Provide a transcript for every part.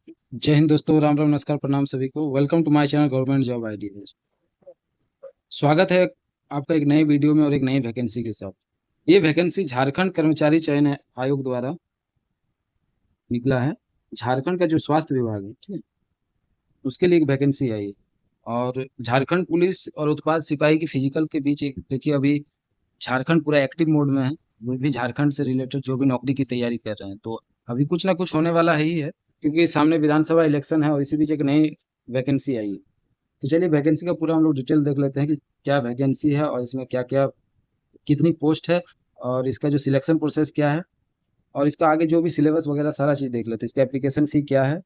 जय हिंद दोस्तों, राम राम, नमस्कार, प्रणाम सभी को। Welcome to my channel government job ideas. स्वागत है आपका एक नए वीडियो में और एक नई वैकेंसी के साथ। ये वैकेंसी झारखंड कर्मचारी चयन आयोग द्वारा निकला है। झारखंड का जो स्वास्थ्य विभाग है, ठीक है, उसके लिए एक वैकेंसी आई है। और झारखंड पुलिस और उत्पाद सिपाही की फिजिकल के बीच एक, देखिए अभी झारखंड पूरा एक्टिव मोड में है। वो भी झारखंड से रिलेटेड जो भी नौकरी की तैयारी कर रहे हैं, तो अभी कुछ ना कुछ होने वाला ही है, क्योंकि सामने विधानसभा इलेक्शन है और इसी बीच एक नई वैकेंसी आई है। तो चलिए वैकेंसी का पूरा हम लोग डिटेल देख लेते हैं कि क्या वैकेंसी है और इसमें क्या क्या, कितनी पोस्ट है, और इसका जो सिलेक्शन प्रोसेस क्या है, और इसका आगे जो भी सिलेबस वगैरह सारा चीज़ देख लेते हैं। इसका एप्लीकेशन फ़ी क्या है,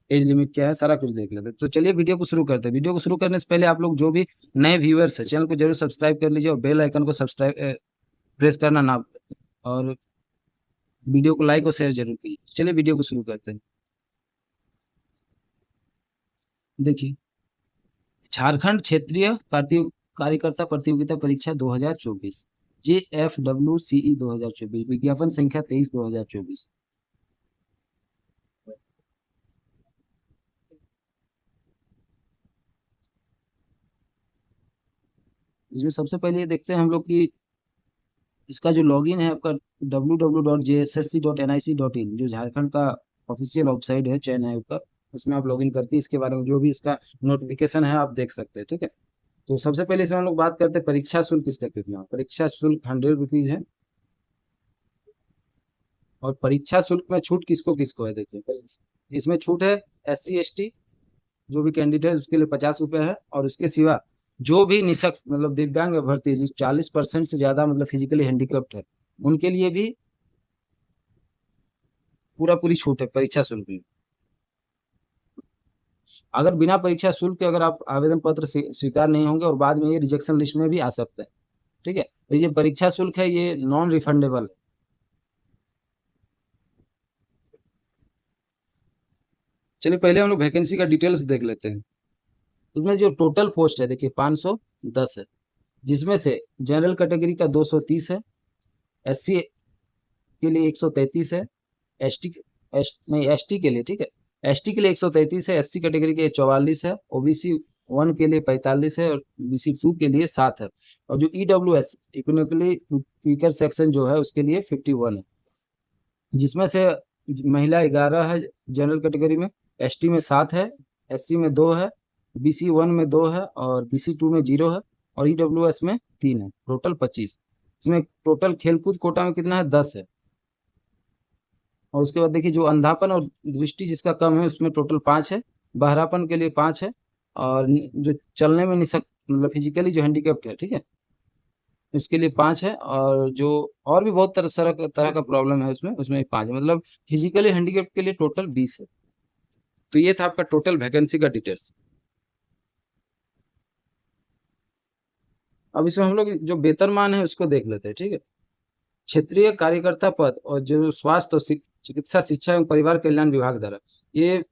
एज लिमिट क्या है, सारा कुछ देख लेते हैं। तो चलिए वीडियो को शुरू करते हैं। वीडियो को शुरू करने से पहले आप लोग जो भी नए व्यूअर्स हैं, चैनल को जरूर सब्सक्राइब कर लीजिए और बेल आइकन को सब्सक्राइब प्रेस करना ना भूलें। और वीडियो को लाइक और शेयर जरूर कीजिए। चलिए वीडियो को शुरू करते हैं। देखिए, झारखंड क्षेत्रीय कार्यकर्ता प्रतियोगिता परीक्षा 2024, JFWCE 2024, विज्ञापन संख्या 23/2024। इसमें सबसे पहले ये देखते हैं हम लोग कि इसका जो लॉगिन है आपका www.jssc.nic.in, जो झारखंड का ऑफिशियल वेबसाइट है चयन आयोग का, उसमें आप लॉगिन करके इसके बारे में जो भी इसका नोटिफिकेशन है आप देख सकते हैं, ठीक है। तो सबसे पहले इसमें हम लोग बात करते हैं परीक्षा शुल्क किसका कितना। परीक्षा शुल्क 100 रुपीज है। और परीक्षा शुल्क में छूट किसको किसको है, देखिए इसमें छूट है SC ST जो भी कैंडिडेट है उसके लिए 50 रुपये है। और उसके सिवा जो भी निशक्त मतलब दिव्यांग अभ्यर्थी जो 40% से ज्यादा मतलब फिजिकली हैंडीकैप्ड है, उनके लिए भी पूरा पूरी छूट है परीक्षा शुल्क में। अगर बिना परीक्षा शुल्क के अगर आप आवेदन पत्र स्वीकार नहीं होंगे और बाद में ये रिजेक्शन लिस्ट में भी आ सकते हैं, ठीक है। तो ये परीक्षा शुल्क है, ये नॉन रिफंडेबल है। चलिए पहले हम लोग वैकेंसी का डिटेल्स देख लेते हैं। इसमें जो टोटल पोस्ट है देखिए 510 है, जिसमें से जनरल कैटेगरी का 230 है, SC के लिए 133 है, एसटी नहीं ST के लिए, ठीक है, ST के लिए 133 है, SC कैटेगरी के लिए 44 है, OBC 1 के लिए 45 है और BC 2 के लिए 7 है। और जो EWS इकोनॉमिकली वीकर सेक्शन जो है उसके लिए 51 है, जिसमें से महिला 11 है जनरल कैटेगरी में, ST में 7 है, SC में 2 है, BC 1 में 2 है और BC 2 में 0 है और EWS में 3 है, टोटल 25। इसमें टोटल खेलकूद कोटा में कितना है, 10 है। और उसके बाद देखिए जो अंधापन और दृष्टि जिसका कम है उसमें टोटल 5 है, बहरापन के लिए 5 है, और जो चलने में निशक्त मतलब फिजिकली जो हैंडीकैप्ड है, ठीक है, उसके लिए 5 है। और जो और भी बहुत तरह का प्रॉब्लम है उसमें उसमें 5 है, मतलब फिजिकली हैंडीकैप्ड के लिए टोटल 20 है। तो ये था आपका टोटल वैकेंसी का डिटेल्स। अब इसमें हम लोग जो वेतनमान है उसको देख लेते हैं, ठीक है। क्षेत्रीय कार्यकर्ता पद और जो स्वास्थ्य और चिकित्सा शिक्षा एवं परिवार कल्याण विभाग द्वारा, ये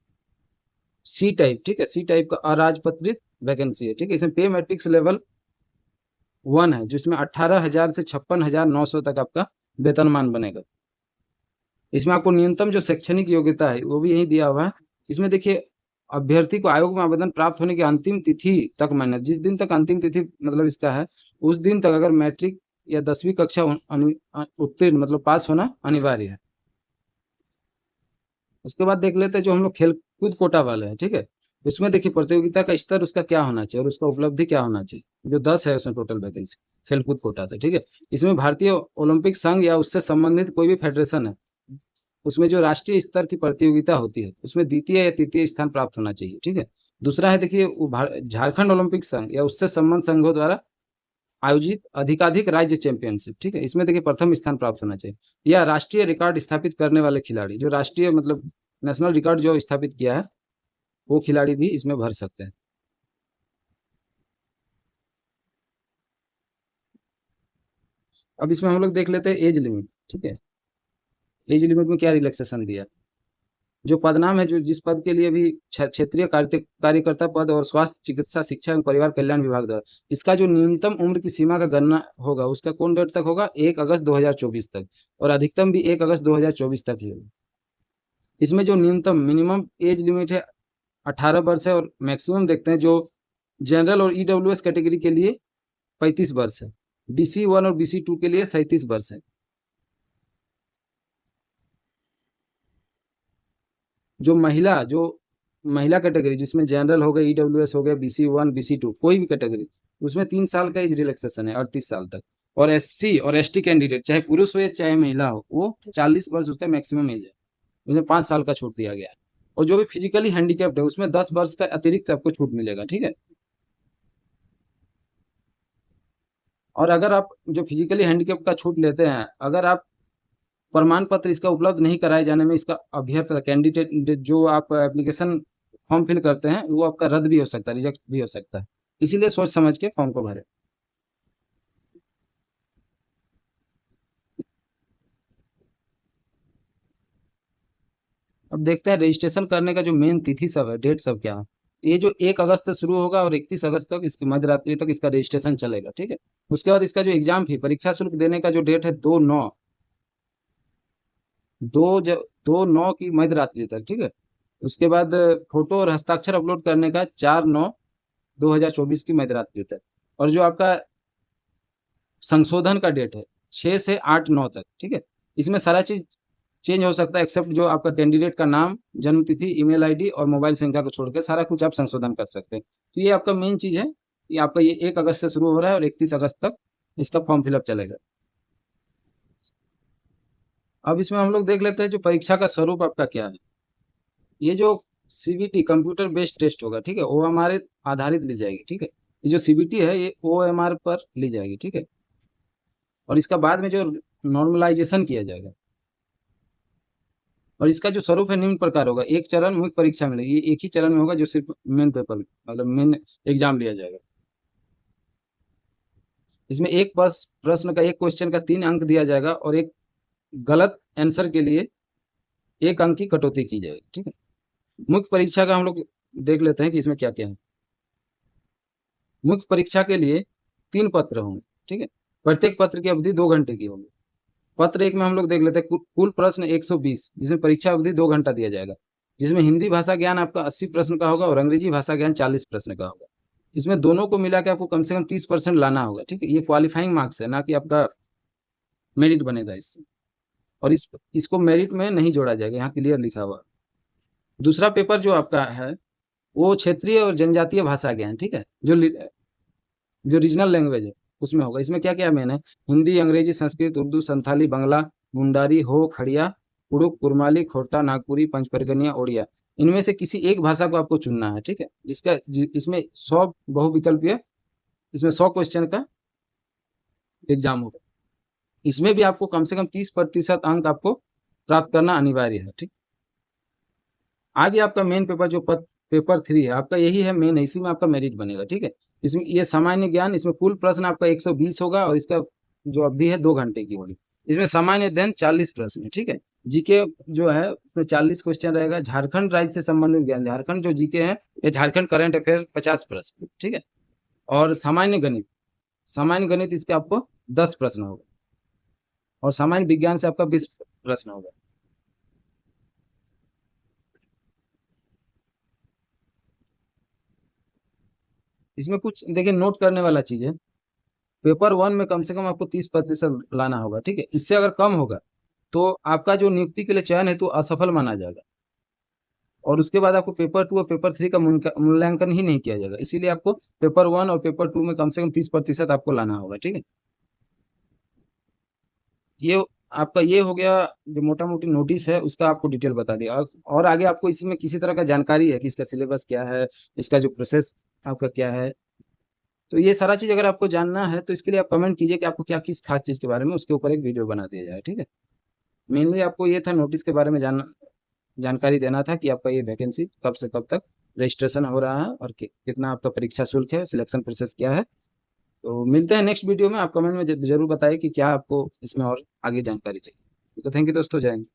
C टाइप, ठीक है, C टाइप का अराजपत्रित वैकेंसी है, ठीक है। इसमें पे मैट्रिक्स लेवल 1 है, जिसमें 18,000 से 56,900 तक आपका वेतनमान बनेगा। इसमें आपको न्यूनतम जो शैक्षणिक योग्यता है वो भी यही दिया हुआ है। इसमें देखिए अभ्यर्थी को आयोग में आवेदन प्राप्त होने की अंतिम तिथि तक मान्य, जिस दिन तक अंतिम तिथि मतलब इसका है, उस दिन तक अगर मैट्रिक या 10वीं कक्षा उत्तीर्ण मतलब पास होना अनिवार्य है। उसके बाद देख लेते हैं जो हम लोग खेलकूद कोटा वाले हैं, ठीक है। उसमें देखिए प्रतियोगिता का स्तर उसका क्या होना चाहिए और उसका उपलब्धि क्या होना चाहिए। जो 10 है उसमें टोटल वैकेंसी खेलकूद कोटा से, ठीक है। इसमें भारतीय ओलंपिक संघ या उससे संबंधित कोई भी फेडरेशन है, उसमें जो राष्ट्रीय स्तर की प्रतियोगिता होती है उसमें द्वितीय या तृतीय स्थान प्राप्त होना चाहिए, ठीक है। दूसरा है देखिए झारखंड ओलंपिक संघ या उससे संबंध संघों द्वारा आयोजित अधिकाधिक राज्य चैंपियनशिप, ठीक है, इसमें देखिए प्रथम स्थान प्राप्त होना चाहिए। या राष्ट्रीय रिकॉर्ड स्थापित करने वाले खिलाड़ी, जो राष्ट्रीय मतलब नेशनल रिकॉर्ड जो स्थापित किया है वो खिलाड़ी भी इसमें भर सकते हैं। अब इसमें हम लोग देख लेते हैं एज लिमिट, ठीक है। एज लिमिट में क्या रिलैक्सेशन दिया, जो पदनाम है जो जिस पद के लिए भी क्षेत्रीय कार्यकर्ता पद और स्वास्थ्य चिकित्सा शिक्षा एवं परिवार कल्याण विभाग द्वारा, इसका जो न्यूनतम उम्र की सीमा का गणना होगा उसका कौन डेट तक होगा, 1 अगस्त 2024 तक, और अधिकतम भी 1 अगस्त 2024 तक ही होगा। इसमें जो न्यूनतम मिनिमम एज लिमिट है 18 वर्ष है, और मैक्सिमम देखते हैं जो जनरल और ईडब्ल्यूएस कैटेगरी के लिए 35 वर्ष है, BC1 और BC2 के लिए 37 वर्ष है। जो महिला कैटेगरी जिसमें जनरल हो गया, ईडब्ल्यूएस हो गया, BC1 BC2 कोई भी कैटेगरी, उसमें 3 साल का एज रिलैक्सेशन है 38 साल तक। और SC और ST कैंडिडेट चाहे पुरुष हो या चाहे महिला हो, वो 40 वर्ष उसका मैक्सिमम एज है, उसमें 5 साल का छूट दिया गया है। और जो भी फिजिकली हैंडीकैप्ड है उसमें 10 वर्ष का अतिरिक्त आपको छूट मिलेगा, ठीक है। और अगर आप जो फिजिकली हैंडीकैप का छूट लेते हैं, अगर आप प्रमाण पत्र इसका उपलब्ध नहीं कराए जाने में इसका अभ्यर्थी कैंडिडेट जो आप एप्लीकेशन फॉर्म फिल करते हैं वो आपका रद्द भी हो सकता है, रिजेक्ट भी हो सकता है। इसीलिए सोच समझ के फॉर्म को भरें। अब देखते हैं रजिस्ट्रेशन करने का जो मेन तिथि सब है, डेट सब क्या है। ये जो 1 अगस्त से शुरू होगा और 31 अगस्त तक, इसकी मध्य रात्रि तक इसका रजिस्ट्रेशन चलेगा, ठीक है। उसके बाद इसका जो एग्जाम फी परीक्षा शुल्क देने का जो डेट है 2/9 की मध्य रात्रि तक, ठीक है। उसके बाद फोटो और हस्ताक्षर अपलोड करने का 4/9/2024 की मध्य रात्रि तक। और जो आपका संशोधन का डेट है 6 से 8/9 तक, ठीक है। इसमें सारा चीज चेंज हो सकता है एक्सेप्ट जो आपका कैंडिडेट का नाम, जन्म तिथि, ईमेल आईडी और मोबाइल संख्या को छोड़कर सारा कुछ आप संशोधन कर सकते हैं। तो ये आपका मेन चीज है। ये आपका ये 1 अगस्त से शुरू हो रहा है और 31 अगस्त तक इसका फॉर्म फिलअप चलेगा। अब इसमें हम लोग देख लेते हैं जो परीक्षा का स्वरूप आपका क्या है। ये जो CBT कंप्यूटर बेस्ड टेस्ट होगा, ठीक है, OMR आधारित ली जाएगी, ठीक है। ये जो CBT है ये OMR पर ली जाएगी, ठीक है। और इसका बाद में जो नॉर्मलाइजेशन किया जाएगा। और इसका जो स्वरूप है निम्न प्रकार होगा। एक चरण मुख्य परीक्षा मिलेगी, ये एक ही चरण में होगा जो सिर्फ मेन पेपर मतलब मेन एग्जाम लिया जाएगा। इसमें एक प्रश्न का, एक क्वेश्चन का 3 अंक दिया जाएगा और एक गलत आंसर के लिए 1 अंक की कटौती की जाएगी, ठीक है। मुख्य परीक्षा का हम लोग देख लेते हैं कि इसमें क्या क्या है। मुख्य परीक्षा के लिए 3 पत्र होंगे, ठीक है। प्रत्येक पत्र की अवधि 2 घंटे की होगी। पत्र 1 में हम लोग देख लेते हैं कुल प्रश्न 120, जिसमें परीक्षा अवधि 2 घंटा दिया जाएगा, जिसमें हिंदी भाषा ज्ञान आपका 80 प्रश्न का होगा और अंग्रेजी भाषा ज्ञान 40 प्रश्न का होगा। इसमें दोनों को मिला के आपको कम से कम 30% लाना होगा, ठीक है। ये क्वालिफाइंग मार्क्स है, ना कि आपका मेरिट बनेगा इससे। और इसको मेरिट में नहीं जोड़ा जाएगा, यहाँ क्लियर लिखा हुआ। दूसरा पेपर जो आपका है वो क्षेत्रीय और जनजातीय भाषा ज्ञान, ठीक है, जो रीजनल लैंग्वेज है उसमें होगा। इसमें क्या क्या मेन है, हिंदी, अंग्रेजी, संस्कृत, उर्दू, संथाली, बांग्ला, मुंडारी, हो, खड़िया, कुड़ुक, कुरमाली, खोटा, नागपुरी, पंचपरगनिया, ओडिया, इनमें से किसी एक भाषा को आपको चुनना है, ठीक है। इसमें 100 बहुविकल्पीय, इसमें 100 क्वेश्चन का एग्जाम होगा। इसमें भी आपको कम से कम 30% अंक आपको प्राप्त करना अनिवार्य है, ठीक। आगे आपका मेन पेपर जो पेपर 3 है आपका, यही है मेन है, इसी में आपका मेरिट बनेगा, ठीक है। इसमें ये सामान्य ज्ञान, इसमें कुल प्रश्न आपका 120 होगा और इसका जो अवधि है 2 घंटे की होगी। इसमें सामान्य अध्ययन 40 प्रश्न है, ठीक है। जीके जो है उसमें 40 क्वेश्चन रहेगा। झारखंड राज्य से संबंधित ज्ञान, झारखंड जो जीके है, ये झारखंड करंट अफेयर 50 प्रश्न, ठीक है। और सामान्य गणित इसके आपको 10 प्रश्न होगा। और सामान्य विज्ञान से आपका 20 प्रश्न होगा। इसमें कुछ देखिए नोट करने वाला चीज है। पेपर 1 में कम से कम आपको 30% लाना होगा, ठीक है। इससे अगर कम होगा तो आपका जो नियुक्ति के लिए चयन है तो असफल माना जाएगा। और उसके बाद आपको पेपर 2 और पेपर 3 का मूल्यांकन ही नहीं किया जाएगा। इसीलिए आपको पेपर 1 और पेपर 2 में कम से कम 30% आपको लाना होगा, ठीक है। ये आपका ये हो गया जो मोटा मोटी नोटिस है, उसका आपको डिटेल बता दिया। और आगे आपको इसमें किसी तरह का जानकारी है कि इसका सिलेबस क्या है, इसका जो प्रोसेस आपका क्या है, तो ये सारा चीज़ अगर आपको जानना है तो इसके लिए आप कमेंट कीजिए कि आपको क्या किस खास चीज़ के बारे में, उसके ऊपर एक वीडियो बना दिया जाए, ठीक है। मेनली आपको ये था नोटिस के बारे में जानकारी देना था कि आपका ये वैकेंसी कब से कब तक रजिस्ट्रेशन हो रहा है और कितना आपका परीक्षा शुल्क है, सिलेक्शन प्रोसेस क्या है। तो मिलते हैं नेक्स्ट वीडियो में। आप कमेंट में जरूर बताइए कि क्या आपको इसमें और आगे जानकारी चाहिए। तो थैंक यू दोस्तों, जय हिंद।